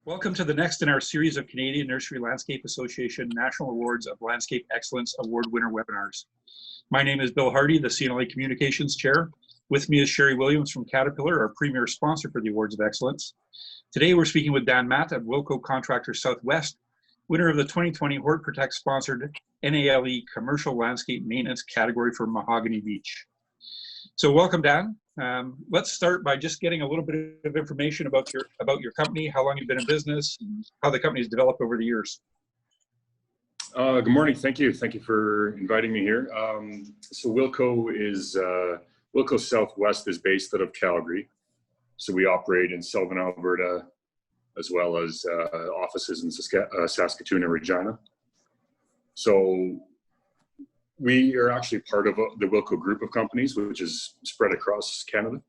Welcome to the next in our series of Canadian Nursery Landscape Association National Awards of Landscape Excellence Award winner webinars. My name is Bill Hardy, the CNLA Communications Chair. With me is Sherry Williams from Caterpillar, our premier sponsor for the Awards of Excellence. Today we're speaking with Dan Maat at Wilco Contractors Southwest, winner of the 2020 Hort Protect sponsored NALE Commercial Landscape Maintenance category for Mahogany Beach. So welcome, Dan. Let's start by just getting a little bit of information about your company, how long you've been in business, and how the company has developed over the years. Good morning. Thank you. Thank you for inviting me here. So Wilco Southwest is based out of Calgary. So we operate in Sullivan, Alberta, as well as offices in Saskatoon and Regina. So we are actually part of the Wilco group of companies, which is spread across Canada.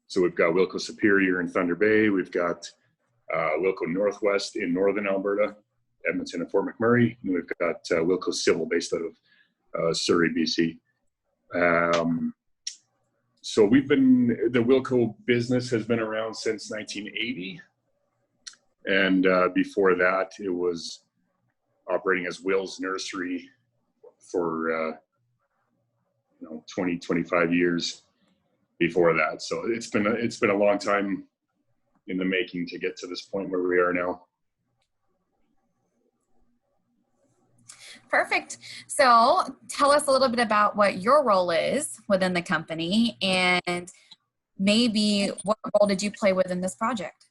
So we've got Wilco Superior in Thunder Bay. We've got Wilco Northwest in Northern Alberta, Edmonton and Fort McMurray. And we've got Wilco Civil based out of Surrey, BC. So the Wilco business has been around since 1980. And before that, it was operating as Will's Nursery for 20, 25 years before that. So it's been a long time in the making to get to this point where we are now. Perfect. So tell us a little bit about what your role is within the company, and maybe what role did you play within this project?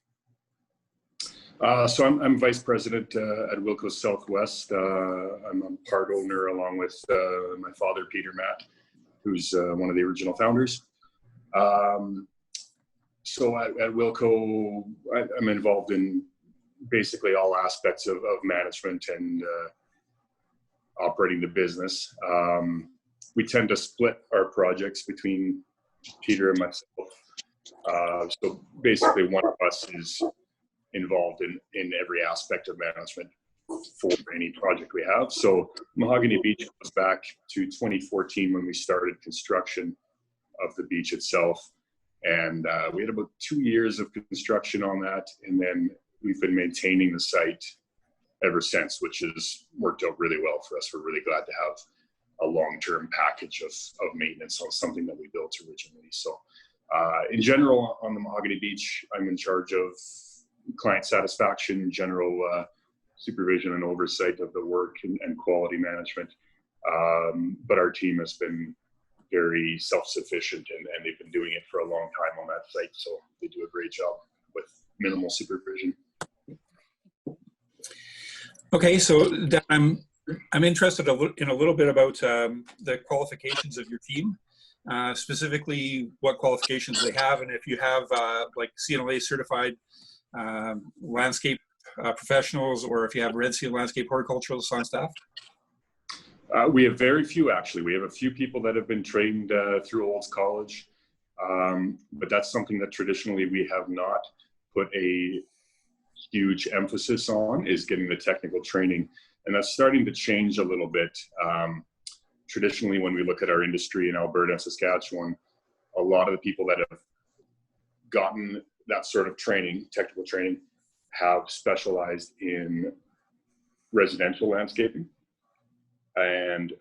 So I'm vice president at Wilco Southwest. I'm a part owner along with my father, Peter Maat, who's one of the original founders. So at Wilco, I'm involved in basically all aspects of management and operating the business. We tend to split our projects between Peter and myself. So basically one of us is involved in every aspect of management for any project we have. So Mahogany Beach goes back to 2014 when we started construction of the beach itself. And we had about 2 years of construction on that. And then we've been maintaining the site ever since, which has worked out really well for us. We're really glad to have a long-term package of maintenance on something that we built originally. So in general, on the Mahogany Beach, I'm in charge of client satisfaction, general supervision and oversight of the work and quality management. But our team has been very self-sufficient and they've been doing it for a long time on that site. So they do a great job with minimal supervision. Okay, so I'm interested in a little bit about the qualifications of your team, specifically what qualifications they have, and if you have like CNLA certified landscape professionals, or if you have Red Seal landscape horticulturalists on staff. We have very few, actually. We have a few people that have been trained through Olds College, but that's something that traditionally we have not put a huge emphasis on, is getting the technical training. And that's starting to change a little bit. Traditionally, when we look at our industry in Alberta and Saskatchewan, a lot of the people that have gotten that sort of training, technical training, have specialized in residential landscaping. And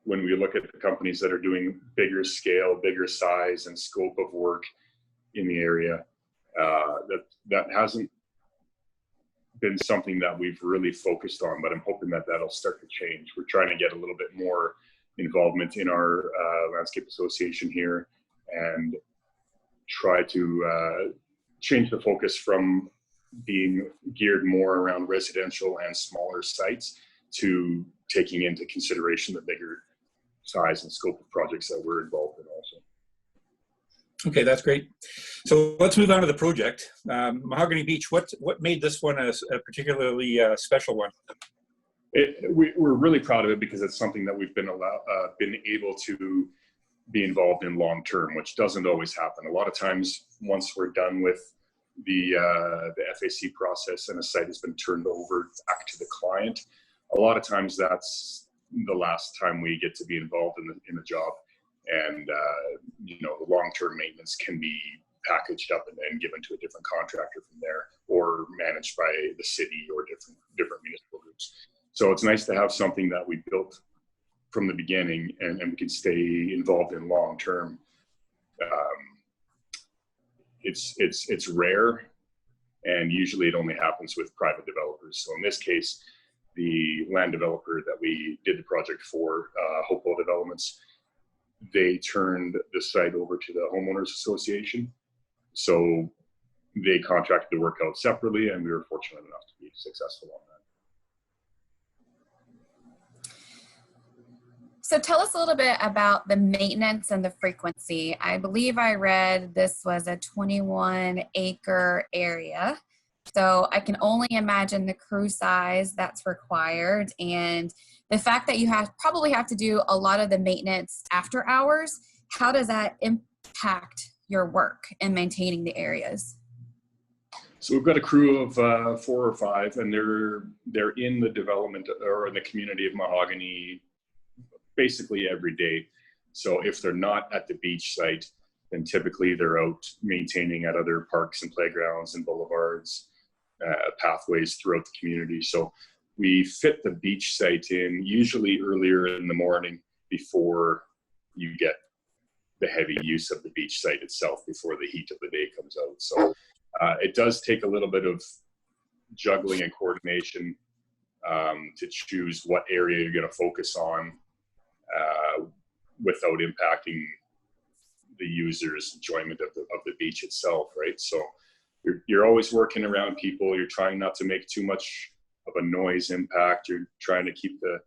when we look at the companies that are doing bigger scale, bigger size and scope of work in the area, that hasn't been something that we've really focused on, but I'm hoping that that'll start to change. We're trying to get a little bit more involvement in our landscape association here and try to change the focus from being geared more around residential and smaller sites to taking into consideration the bigger size and scope of projects that we're involved in also. Okay, that's great. So let's move on to the project. Mahogany Beach, what made this one a particularly special one? We're really proud of it because it's something that we've been able to be involved in long term, which doesn't always happen. A lot of times, once we're done with the FAC process and a site has been turned over back to the client, a lot of times that's the last time we get to be involved in the job. And the long-term maintenance can be packaged up and given to a different contractor from there, or managed by the city or different municipal groups. So it's nice to have something that we built from the beginning and we can stay involved in long term. It's rare, and usually it only happens with private developers. So in this case, the land developer that we did the project for, Hopewell Developments, they turned the site over to the homeowners association. So they contracted the work out separately, and we were fortunate enough to be successful on that. So tell us a little bit about the maintenance and the frequency. I believe I read this was a 21-acre area. So I can only imagine the crew size that's required, and the fact that you probably have to do a lot of the maintenance after hours. How does that impact your work in maintaining the areas? So we've got a crew of 4 or 5, and they're in the development or in the community of Mahogany basically every day. So if they're not at the beach site, then typically they're out maintaining at other parks and playgrounds and boulevards, pathways throughout the community. So we fit the beach site in usually earlier in the morning before you get the heavy use of the beach site itself, before the heat of the day comes out. So it does take a little bit of juggling and coordination to choose what area you're going to focus on without impacting the user's enjoyment of the beach itself, right? So you're always working around people. You're trying not to make too much of a noise impact. You're trying to keep the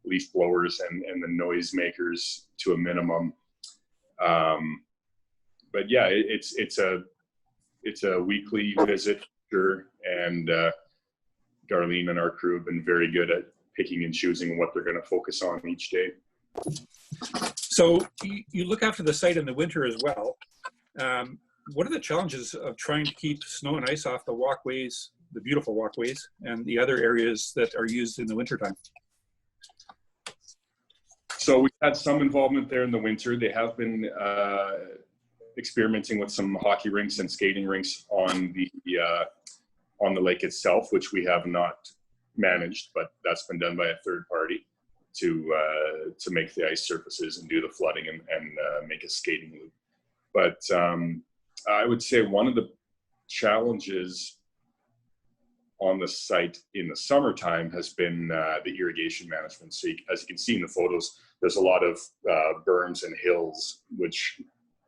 leaf blowers and the noise makers to a minimum. But yeah, it's a weekly visit, sure. And Darlene and our crew have been very good at picking and choosing what they're going to focus on each day. So you look after the site in the winter as well. What are the challenges of trying to keep snow and ice off the walkways, the beautiful walkways, and the other areas that are used in the wintertime? So we've had some involvement there in the winter. They have been experimenting with some hockey rinks and skating rinks on the lake itself, which we have not managed, but that's been done by a third party to make the ice surfaces and do the flooding and make a skating loop. But I would say one of the challenges on the site in the summertime has been the irrigation management. So as you can see in the photos, there's a lot of berms and hills, which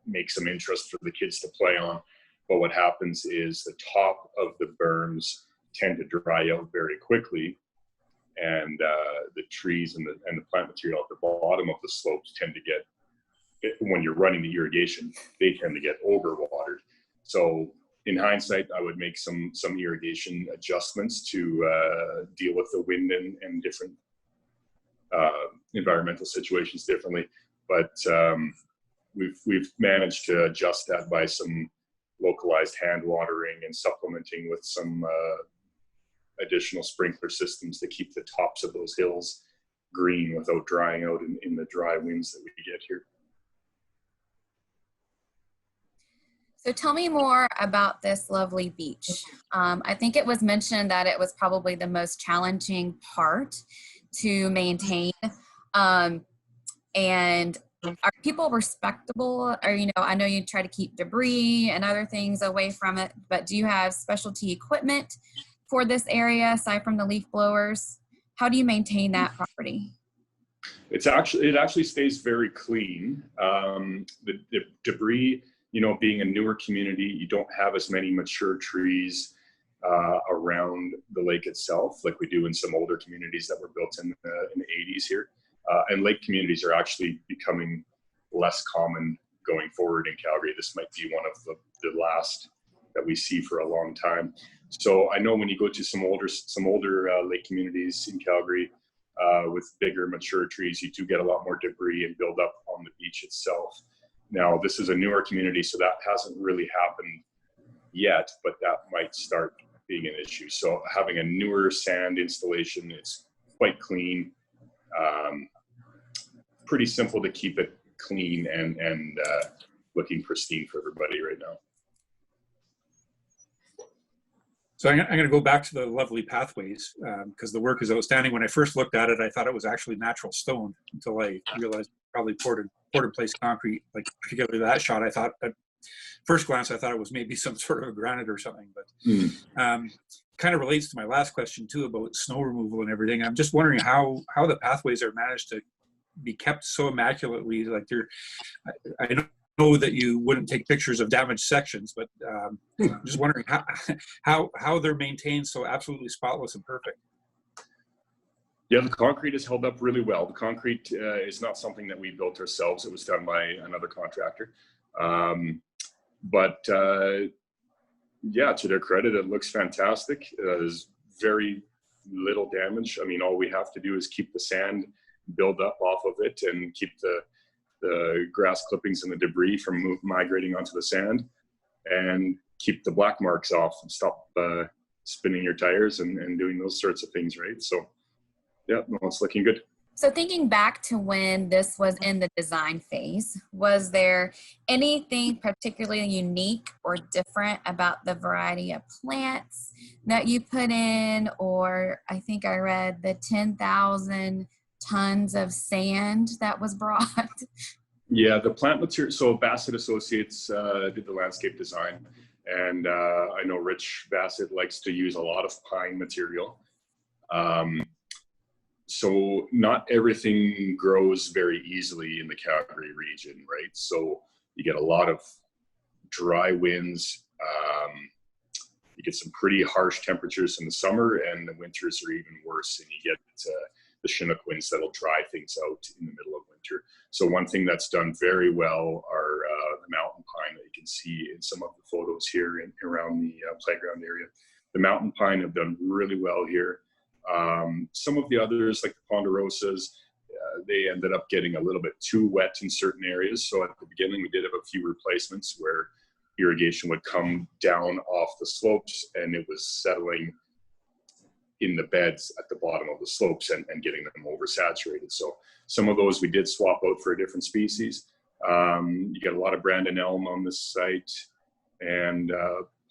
make some interest for the kids to play on. But what happens is the top of the berms tend to dry out very quickly, and the trees and the plant material at the bottom of the slopes tend to get, when you're running the irrigation, they tend to get overwatered. So in hindsight, I would make some irrigation adjustments to deal with the wind and different environmental situations differently. But we've managed to adjust that by some localized hand watering and supplementing with some additional sprinkler systems to keep the tops of those hills green without drying out in the dry winds that we get here. So tell me more about this lovely beach. I think it was mentioned that it was probably the most challenging part to maintain. And are people respectable? Or, I know you try to keep debris and other things away from it, but do you have specialty equipment for this area aside from the leaf blowers? How do you maintain that property? It actually stays very clean. The debris, being a newer community, you don't have as many mature trees around the lake itself, like we do in some older communities that were built in the 80s here. And lake communities are actually becoming less common going forward in Calgary. This might be one of the last that we see for a long time. So I know when you go to some older lake communities in Calgary with bigger mature trees, you do get a lot more debris and build up on the beach itself. Now, this is a newer community, so that hasn't really happened yet, but that might start being an issue. So having a newer sand installation, it's quite clean, pretty simple to keep it clean and looking pristine for everybody right now. So I'm going to go back to the lovely pathways because the work is outstanding. When I first looked at it, I thought it was actually natural stone until I realized probably poured in place concrete. Like particularly that shot, I thought at first glance I thought it was maybe some sort of a granite or something. But kind of relates to my last question too about snow removal and everything. I'm just wondering how the pathways are managed to be kept so immaculately. Like I know that you wouldn't take pictures of damaged sections, but I'm just wondering how they're maintained so absolutely spotless and perfect. Yeah, the concrete has held up really well. The concrete is not something that we built ourselves. It was done by another contractor. But yeah, to their credit, it looks fantastic. There's very little damage. I mean, all we have to do is keep the sand build up off of it and keep the grass clippings and the debris from migrating onto the sand, and keep the black marks off and stop spinning your tires and doing those sorts of things, right? So yeah, no, it's looking good. So thinking back to when this was in the design phase, was there anything particularly unique or different about the variety of plants that you put in? Or I think I read the 10,000 tons of sand that was brought. Yeah, the plant material. So Bassett Associates did the landscape design, and I know Rich Bassett likes to use a lot of pine material. So not everything grows very easily in the Calgary region, right? So you get a lot of dry winds. You get some pretty harsh temperatures in the summer, and the winters are even worse, and you get the Chinook winds that'll dry things out in the middle of winter. So one thing that's done very well are the mountain pine that you can see in some of the photos here around the playground area. The mountain pine have done really well here. Some of the others, like the ponderosas, they ended up getting a little bit too wet in certain areas. So at the beginning, we did have a few replacements where irrigation would come down off the slopes and it was settling in the beds at the bottom of the slopes and getting them oversaturated. So some of those we did swap out for a different species. You get a lot of Brandon elm on this site, and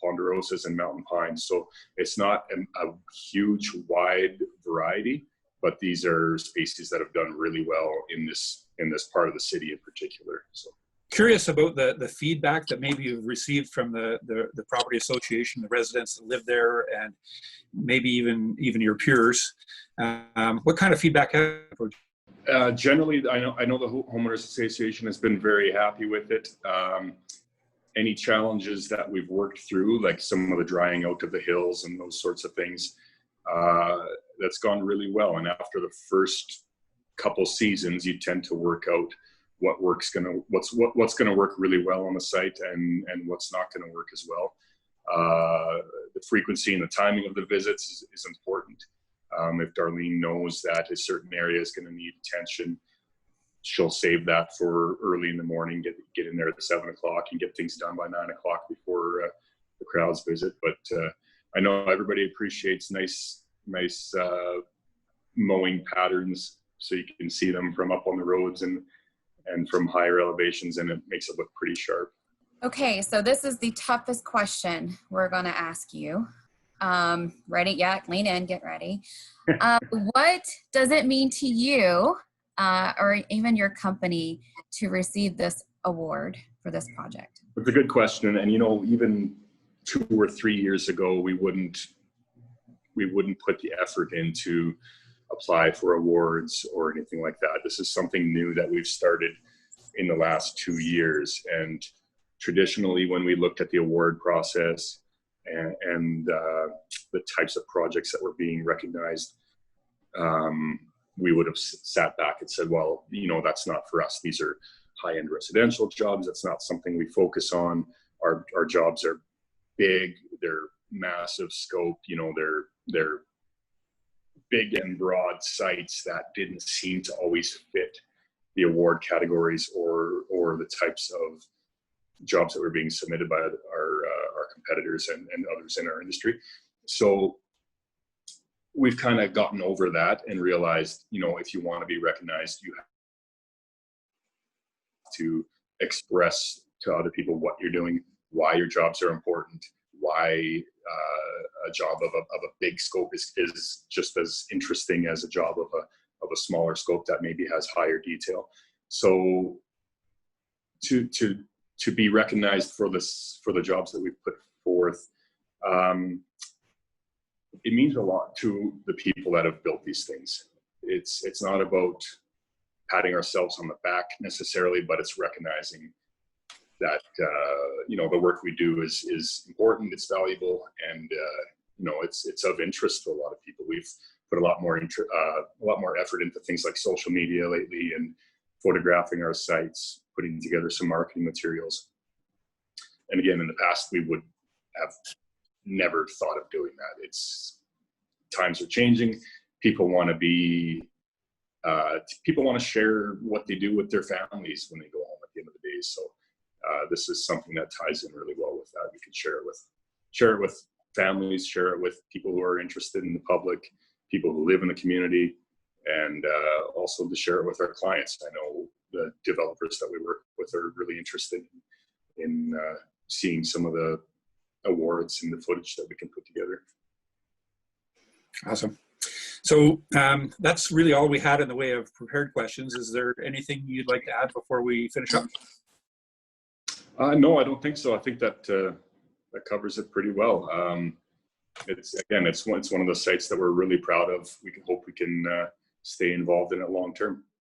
ponderosas and mountain pines. So it's not a huge wide variety, but these are species that have done really well in this part of the city in particular. So curious about the feedback that maybe you've received from the property association, the residents that live there, and maybe even your peers. What kind of feedback have you? Generally, I know the homeowners association has been very happy with it. Any challenges that we've worked through, like some of the drying out of the hills and those sorts of things, that's gone really well. And after the first couple seasons, you tend to work out what's gonna work really well on the site and what's not gonna work as well. The frequency and the timing of the visits is important. If Darlene knows that a certain area is gonna need attention, she'll save that for early in the morning, get in there at 7 o'clock and get things done by 9 o'clock before the crowds visit. But I know everybody appreciates nice mowing patterns, so you can see them from up on the roads and from higher elevations, and it makes it look pretty sharp. Okay, so this is the toughest question we're going to ask you. Ready? Yeah, lean in, get ready. What does it mean to you, or even your company, to receive this award for this project? It's a good question, and even 2 or 3 years ago, we wouldn't put the effort in to apply for awards or anything like that. This is something new that we've started in the last 2 years, and traditionally, when we looked at the award process and the types of projects that were being recognized, we would have sat back and said, well, that's not for us. These are high-end residential jobs. That's not something we focus on. Our jobs are big. They're massive scope. They're big and broad sites that didn't seem to always fit the award categories or the types of jobs that were being submitted by our competitors and others in our industry. So we've kind of gotten over that and realized, if you want to be recognized, you have to express to other people what you're doing, why your jobs are important, why a job of a big scope is just as interesting as a job of a smaller scope that maybe has higher detail. So to be recognized for the jobs that we've put forth, it means a lot to the people that have built these things. It's not about patting ourselves on the back necessarily, but it's recognizing that the work we do is important, it's valuable, and it's of interest to a lot of people. We've put a lot more effort into things like social media lately, and photographing our sites, putting together some marketing materials. And again, in the past, we would have never thought of doing that. Times are changing. People want to share what they do with their families when they go home at the end of the day. So this is something that ties in really well with that. We can share it with families, share it with people who are interested in the public, people who live in the community, and also to share it with our clients. I know the developers that we work with are really interested in seeing some of the awards and the footage that we can put together. Awesome. So that's really all we had in the way of prepared questions. Is there anything you'd like to add before we finish up? No, I don't think so. I think that that covers it pretty well. It's one of the sites that we're really proud of. We can hope we can stay involved in it long term.